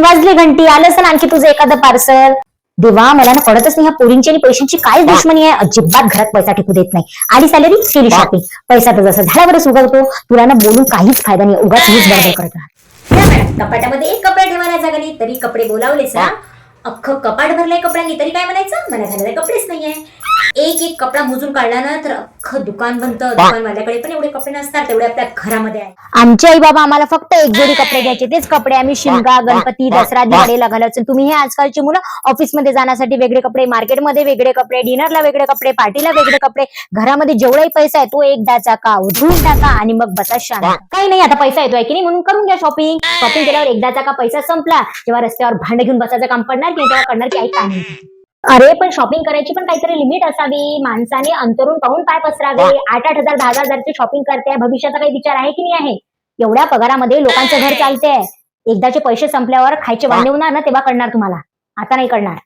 वाजली घंटी, आलं ना आणखी तुझं एखादं पार्सल. देवा, मला ना कळतच नाही ह्या पोरींची आणि पैशांची काय दुश्मनी आहे. अजिबात घरात पैसा टिकू देत नाही. आली सॅलरी, केली शॉपिंग. पैसा तर जसं झाल्यावरच उगवतो. तुला ना बोलून काहीच फायदा नाही, उगाच हीच बडबड करत राहा. कपाटामध्ये एक कपडे ठेवायला जागा नाही, तरी कपडे बोलावलेच ना. अख्खं कपाट भरलंय कपड्यांनी, तरी काय म्हणायचं, मला घालायला कपडेच नाहीये. एक एक कपडा मोजून काढला ना तर अख्खं दुकान बनतं. दुकानवाल्याकडे पण एवढे कपडे नसतात, तेवढे आपल्या घरामध्ये आहे. आमचे आई बाबा आम्हाला फक्त एक जोडी कपडे द्यायचे, तेच कपडे आम्ही शिमगा, गणपती, दसरा, दिवाळीला घालायचो. तुम्ही हे आजकालची मुलं ऑफिसमध्ये जाण्यासाठी वेगळे कपडे, मार्केटमध्ये वेगळे कपडे, डिनरला वेगळे कपडे, पार्टीला वेगळे कपडे. घरामध्ये जेवढाही पैसा आहे तो एकदाचा का उधळून टाका आणि मग बसा शांत. काही नाही, आता पैसा येतोय की नाही म्हणून करून घ्या शॉपिंग. शॉपिंग केल्यावर एकदाचा का पैसा संपला, जेव्हा रस्त्यावर भांड घेऊन बसायचं काम पडणार की तेव्हा करणार की आई काय नाही. अरे पण शॉपिंग करायची पण काहीतरी लिमिट असावी. माणसाने अंतरून पाहून पाय पसरावे. 8,000 10,000ची शॉपिंग करते, भविष्याचा काही विचार आहे की नाही आहे. एवढ्या पगारामध्ये लोकांचं घर चालतंय. एकदाचे पैसे संपल्यावर खायचे वांदे होणार ना, तेव्हा करणार तुम्हाला, आता नाही करणार.